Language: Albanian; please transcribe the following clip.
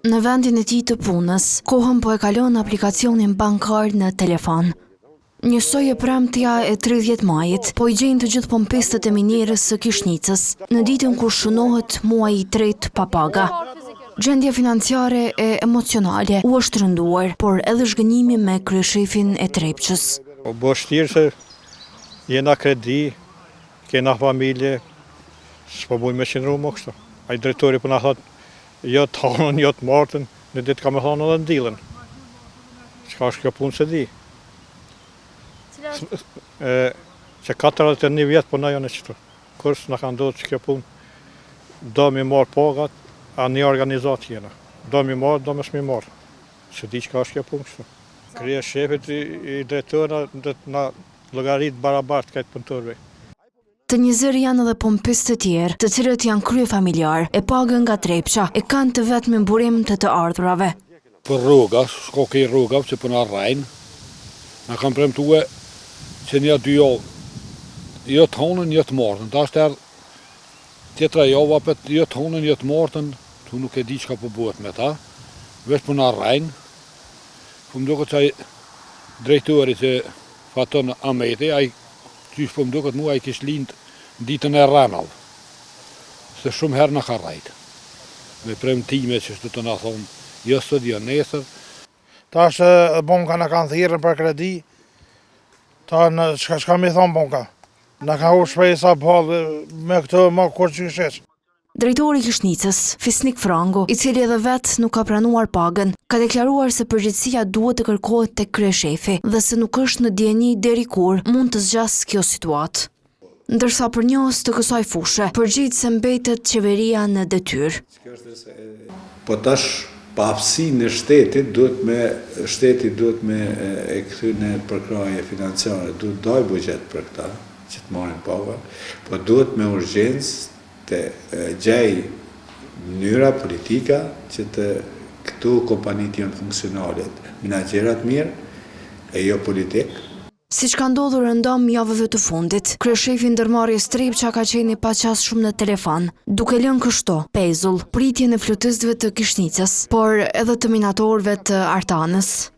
Në vendin e tij të punës, kohën po e kalon aplikacionin bankar në telefon. Njësoj e premtja e 30 majit, po I gjejnë të gjithë pompistët e minierës së Kishnicës, në ditën kur shënohet muaji I tretë pa paga. Gjendja financiare e emocionale u është rënduar, por edhe zhgënjimi me kryeshefin e Trepçës. O vështirë se jena kredi, kena familje, s'po mujnë me qëndru më kështu. Ai drejtori po na thot, jo të hanën, jo të martën, në ditë ka me thonë edhe ndilën. Çka është kjo punë se di. Që 41 vjetë po na janë qëtu. Kurs na ka ndodhur që kjo punë do mi marë pagat, a një organizatë jena. Do mi marë, do mësë mi marë. Se di çka është kjo punë kështu. Krye shefit I drejtora do të na llogarit barabartë këtë punëtorëve. Të njëzër janë edhe pompistë të tjerë, të cilët janë krye familjar, e pagën nga Trepça, e kanë të vetmin burim të ardhurave. Për rruga, s'ka ke rruga, që për na rrajnë, na kanë premtue që një 2 javë, jo të honën, jo të martën. Ta është erë tjetra javë, apet jo të honën, jo të martën, tu nuk e di çka po bëhet me ta, veç për na rrajnë. Po më duket që drejtori që Faton Ameti, ai qysh po më duket mua ai kish lind ditën e rranave. Se shumë herë na ka rrajt. Me premtime që të na thonë, jo sot, jo nesër. Tash banka na kanë thirrën për kredi. Ta në çka mi thonë banka. Na ka u shpresa ballë me këtë më kur çyshesh. Drejtori I Kishnicës, Fisnik Frango, I cili edhe vetë nuk ka pranuar pagën, ka deklaruar se përgjegjësia duhet të kërkohet tek kryeshefi dhe se nuk është në dieni deri kur mund të zgjasë kjo situatë. Ndërsa për njohës të kësaj fushë, përgjithë se mbetet qeveria në detyrë. Po tash pafësinë e shtetit duhet me e kthyer përkraje financiare, duhet daj buxhet për këta, që të marrin paga, po duhet me urgjencë të gjej mënyra politika që të këtu kompanit janë funksionale, menaxherat mirë e jo politik. Siç ka ndodhur rëndom javëve të fundit, kryeshefi ndërmarrjes Trepça ka qenë pa qas shumë në telefon, duke lënë kështu pezull pritjen e flutistëve të Kishnicës, por edhe të minatorëve të Artanës.